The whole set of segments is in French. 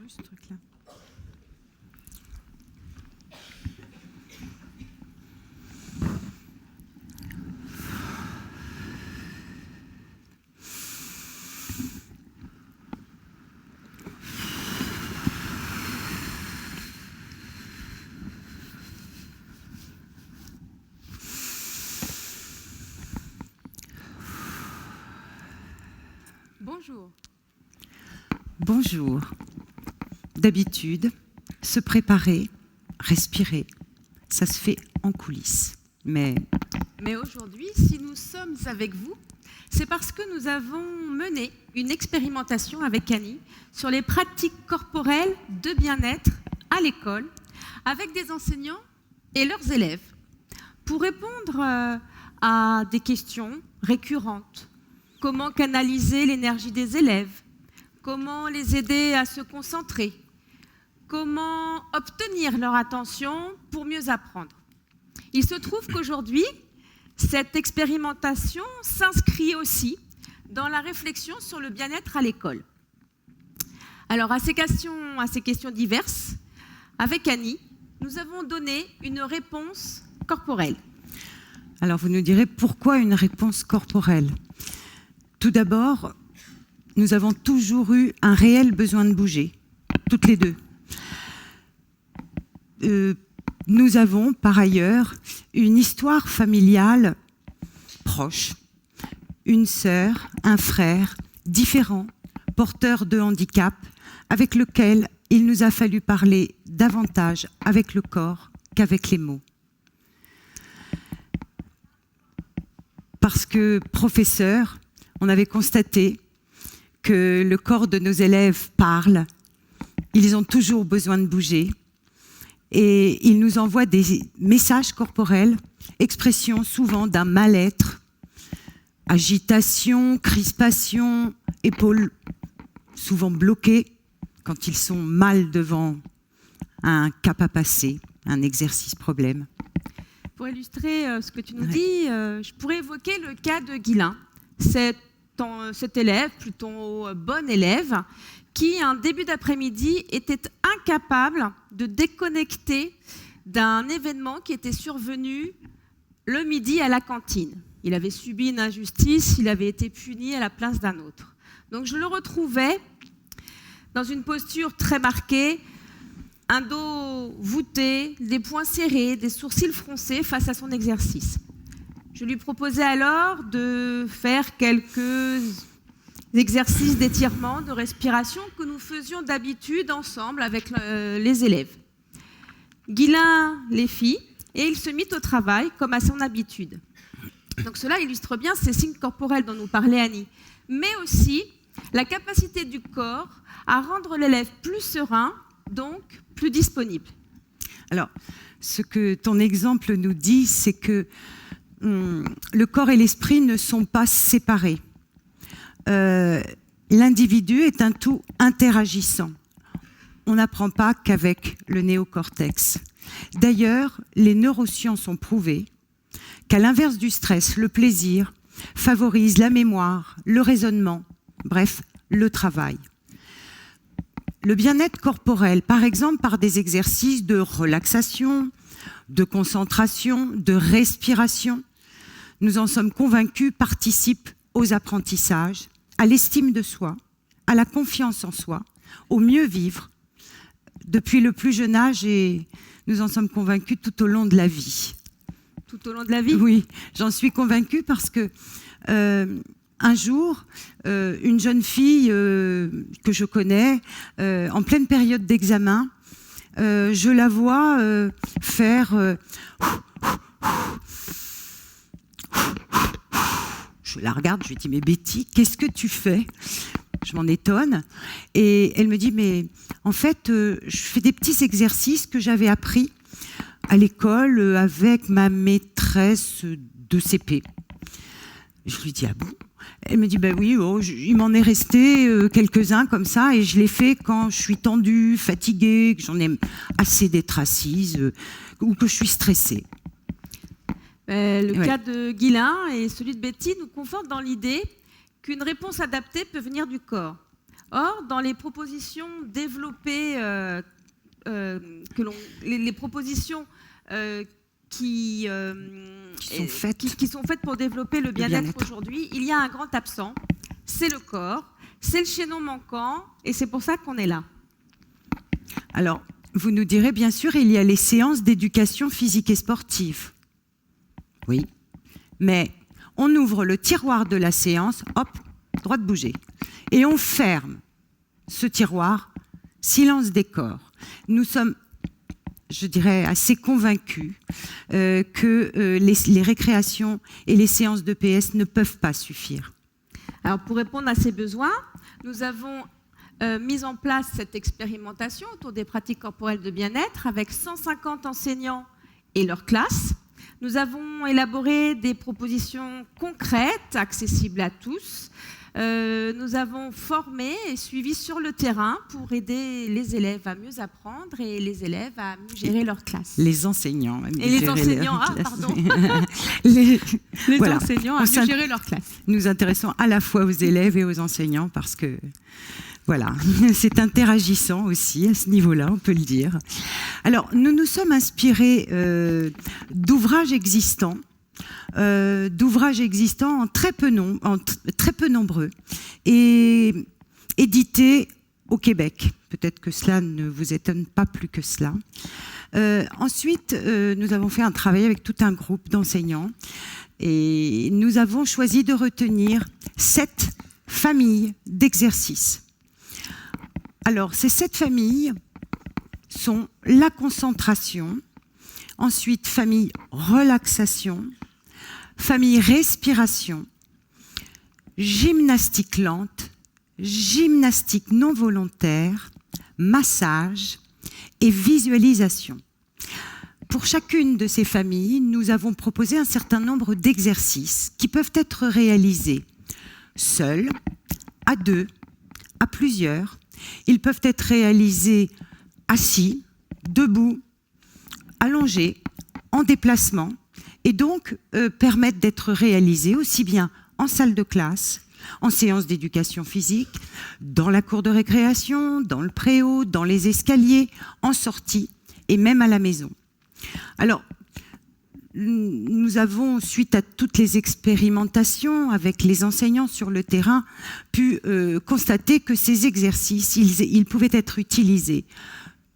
plus ce truc-là. Bonjour. Bonjour. D'habitude, se préparer, respirer, ça se fait en coulisses. Mais aujourd'hui, si nous sommes avec vous, c'est parce que nous avons mené une expérimentation avec Annie sur les pratiques corporelles de bien-être à l'école avec des enseignants et leurs élèves pour répondre à des questions récurrentes. Comment canaliser l'énergie des élèves? Comment les aider à se concentrer? Comment obtenir leur attention pour mieux apprendre? Il se trouve qu'aujourd'hui, cette expérimentation s'inscrit aussi dans la réflexion sur le bien-être à l'école. Alors, à ces questions diverses, avec Annie, nous avons donné une réponse corporelle. Alors, vous nous direz pourquoi une réponse corporelle? Tout d'abord, nous avons toujours eu un réel besoin de bouger, toutes les deux. Nous avons, par ailleurs, une histoire familiale proche. Une sœur, un frère, différents, porteurs de handicap, avec lequel il nous a fallu parler davantage avec le corps qu'avec les mots. Parce que, professeur, on avait constaté que le corps de nos élèves parle, ils ont toujours besoin de bouger et ils nous envoient des messages corporels, expression souvent d'un mal-être, agitation, crispation, épaules souvent bloquées quand ils sont mal devant un cap à passer, un exercice problème. Pour illustrer ce que tu nous dis, je pourrais évoquer le cas de Guylain. Cet élève, plutôt bon élève, qui, un début d'après-midi, était incapable de déconnecter d'un événement qui était survenu le midi à la cantine. Il avait subi une injustice, il avait été puni à la place d'un autre. Donc je le retrouvais dans une posture très marquée, un dos voûté, des poings serrés, des sourcils froncés face à son exercice. Je lui proposais alors de faire quelques exercices d'étirement, de respiration que nous faisions d'habitude ensemble avec les élèves. Guylain les fit et il se mit au travail comme à son habitude. Donc cela illustre bien ces signes corporels dont nous parlait Annie, mais aussi la capacité du corps à rendre l'élève plus serein, donc plus disponible. Alors, ce que ton exemple nous dit, c'est que le corps et l'esprit ne sont pas séparés. L'individu est un tout interagissant. On n'apprend pas qu'avec le néocortex. D'ailleurs, les neurosciences ont prouvé qu'à l'inverse du stress, le plaisir favorise la mémoire, le raisonnement, bref, le travail. Le bien-être corporel, par exemple par des exercices de relaxation, de concentration, de respiration, nous en sommes convaincus, participent aux apprentissages, à l'estime de soi, à la confiance en soi, au mieux vivre, depuis le plus jeune âge, et nous en sommes convaincus tout au long de la vie. Tout au long de la vie? Oui, j'en suis convaincue parce que un jour, une jeune fille que je connais, en pleine période d'examen, je la vois faire... Je la regarde, je lui dis « Mais Betty, qu'est-ce que tu fais ?» Je m'en étonne. Et elle me dit « Mais en fait, je fais des petits exercices que j'avais appris à l'école avec ma maîtresse de CP. » Je lui dis « Ah bon ?» Elle me dit « Ben oui, il m'en est resté quelques-uns comme ça et je les fais quand je suis tendue, fatiguée, que j'en ai assez d'être assise ou que je suis stressée. » Le cas de Guylain et celui de Betty nous confortent dans l'idée qu'une réponse adaptée peut venir du corps. Or, dans les propositions développées, les propositions qui sont faites pour développer le bien-être aujourd'hui, il y a un grand absent, c'est le corps, c'est le chaînon manquant, et c'est pour ça qu'on est là. Alors, vous nous direz, bien sûr, il y a les séances d'éducation physique et sportive. Oui, mais on ouvre le tiroir de la séance, hop, droit de bouger. Et on ferme ce tiroir, silence des corps. Nous sommes, je dirais, assez convaincus que les récréations et les séances de PS ne peuvent pas suffire. Alors, pour répondre à ces besoins, nous avons mis en place cette expérimentation autour des pratiques corporelles de bien-être avec 150 enseignants et leurs classes. Nous avons élaboré des propositions concrètes, accessibles à tous. Nous avons formé et suivi sur le terrain pour aider les élèves à mieux apprendre et les élèves à mieux gérer leur classe. Les enseignants à mieux gérer leur classe. Enseignants à mieux gérer leur classe. Nous nous intéressons à la fois aux élèves et aux enseignants parce que voilà, c'est interagissant aussi à ce niveau-là, on peut le dire. Alors, nous nous sommes inspirés d'ouvrages existants, en très peu nombreux et édités au Québec. Peut-être que cela ne vous étonne pas plus que cela. Ensuite, nous avons fait un travail avec tout un groupe d'enseignants et nous avons choisi de retenir 7 familles d'exercices. Alors, ces 7 familles sont la concentration, ensuite famille relaxation, famille respiration, gymnastique lente, gymnastique non volontaire, massage et visualisation. Pour chacune de ces familles, nous avons proposé un certain nombre d'exercices qui peuvent être réalisés seuls, à 2, à plusieurs. Ils peuvent être réalisés assis, debout, allongés, en déplacement, et donc permettent d'être réalisés aussi bien en salle de classe, en séance d'éducation physique, dans la cour de récréation, dans le préau, dans les escaliers, en sortie et même à la maison. Alors, nous avons, suite à toutes les expérimentations avec les enseignants sur le terrain, pu constater que ces exercices, ils pouvaient être utilisés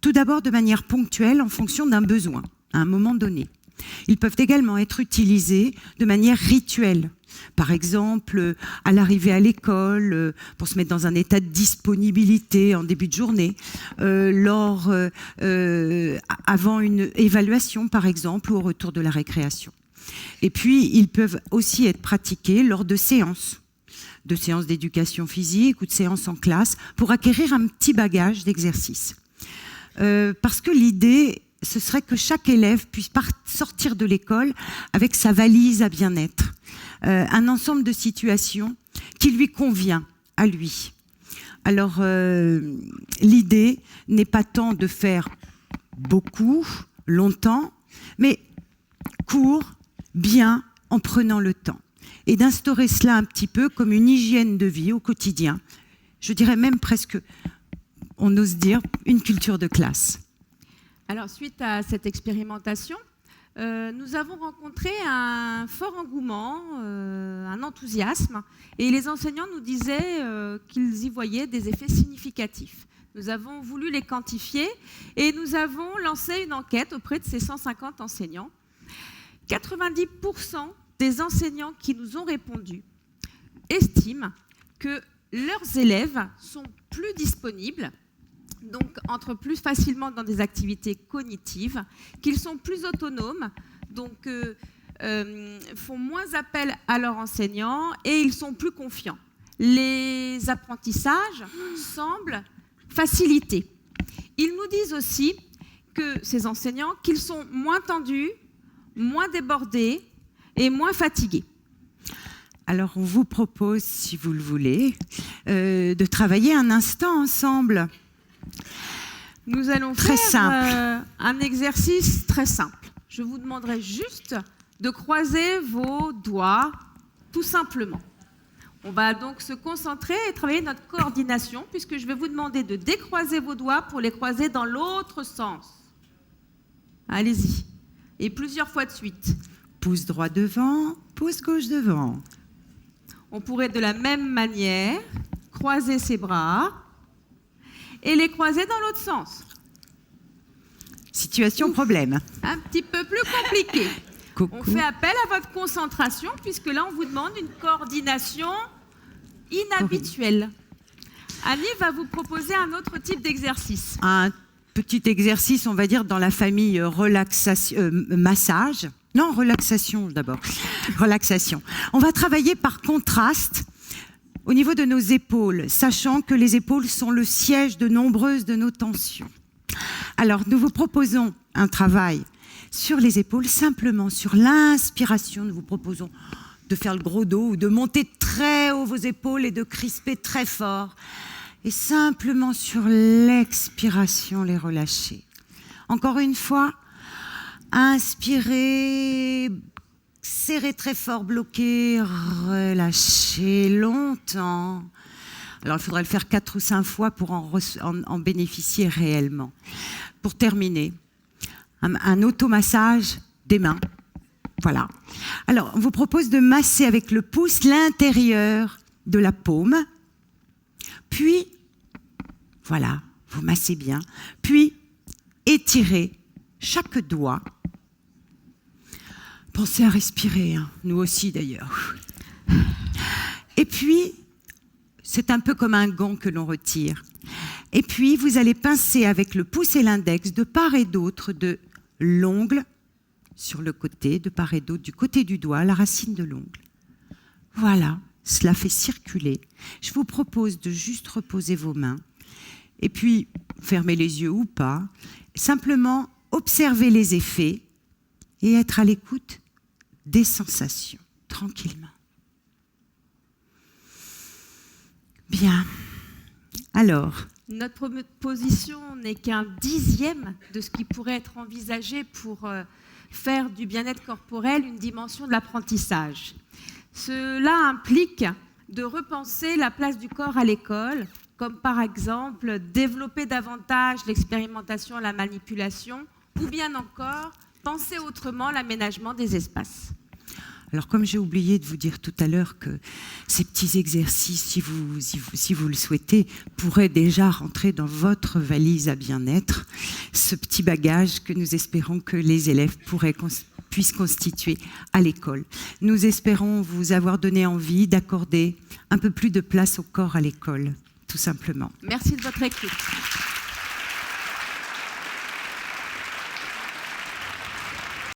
tout d'abord de manière ponctuelle en fonction d'un besoin, à un moment donné. Ils peuvent également être utilisés de manière rituelle. Par exemple, à l'arrivée à l'école, pour se mettre dans un état de disponibilité en début de journée, avant une évaluation, par exemple, ou au retour de la récréation. Et puis, ils peuvent aussi être pratiqués lors de séances d'éducation physique ou de séances en classe, pour acquérir un petit bagage d'exercices. Parce que l'idée, ce serait que chaque élève puisse sortir de l'école avec sa valise à bien-être. Un ensemble de situations qui lui convient à lui. Alors, l'idée n'est pas tant de faire beaucoup, longtemps, mais court, bien, en prenant le temps. Et d'instaurer cela un petit peu comme une hygiène de vie au quotidien. Je dirais même presque, on ose dire, une culture de classe. Alors, suite à cette expérimentation, nous avons rencontré un fort engouement, un enthousiasme, et les enseignants nous disaient qu'ils y voyaient des effets significatifs. Nous avons voulu les quantifier et nous avons lancé une enquête auprès de ces 150 enseignants. 90% des enseignants qui nous ont répondu estiment que leurs élèves sont plus disponibles, donc entrent plus facilement dans des activités cognitives, qu'ils sont plus autonomes, donc font moins appel à leurs enseignants et ils sont plus confiants. Les apprentissages semblent facilités. Ils nous disent aussi que ces enseignants, qu'ils sont moins tendus, moins débordés et moins fatigués. Alors on vous propose, si vous le voulez, de travailler un instant ensemble. Nous allons faire un exercice très simple. Je vous demanderai juste de croiser vos doigts, tout simplement. On va donc se concentrer et travailler notre coordination, puisque je vais vous demander de décroiser vos doigts pour les croiser dans l'autre sens. Allez-y. Et plusieurs fois de suite. Pouce droit devant, pouce gauche devant. On pourrait de la même manière croiser ses bras et les croiser dans l'autre sens. Situation problème. Un petit peu plus compliqué. Coucou. On fait appel à votre concentration, puisque là, on vous demande une coordination inhabituelle. Annie va vous proposer un autre type d'exercice. Un petit exercice, on va dire, dans la famille relaxation, massage. Non, relaxation d'abord. Relaxation. On va travailler par contraste au niveau de nos épaules, sachant que les épaules sont le siège de nombreuses de nos tensions. Alors, nous vous proposons un travail sur les épaules, simplement sur l'inspiration. Nous vous proposons de faire le gros dos ou de monter très haut vos épaules et de crisper très fort. Et simplement sur l'expiration, les relâcher. Encore une fois, inspirez, serrez très fort, bloquez, relâchez longtemps. Alors, il faudrait le faire 4 ou 5 fois pour en bénéficier réellement. Pour terminer, un automassage des mains. Voilà. Alors, on vous propose de masser avec le pouce l'intérieur de la paume. Puis, voilà, vous massez bien. Puis, étirez chaque doigt. Pensez à respirer, hein, nous aussi d'ailleurs. Et puis, c'est un peu comme un gant que l'on retire. Et puis, vous allez pincer avec le pouce et l'index de part et d'autre de l'ongle sur le côté, de part et d'autre, du côté du doigt, la racine de l'ongle. Voilà, cela fait circuler. Je vous propose de juste reposer vos mains et puis fermer les yeux ou pas, simplement observer les effets et être à l'écoute des sensations, tranquillement. Bien. Alors, notre position n'est qu'un 10e de ce qui pourrait être envisagé pour faire du bien-être corporel une dimension de l'apprentissage. Cela implique de repenser la place du corps à l'école, comme par exemple développer davantage l'expérimentation et la manipulation, ou bien encore penser autrement l'aménagement des espaces. Alors, comme j'ai oublié de vous dire tout à l'heure que ces petits exercices, si vous le souhaitez, pourraient déjà rentrer dans votre valise à bien-être, ce petit bagage que nous espérons que les élèves puissent constituer à l'école. Nous espérons vous avoir donné envie d'accorder un peu plus de place au corps à l'école, tout simplement. Merci de votre écoute.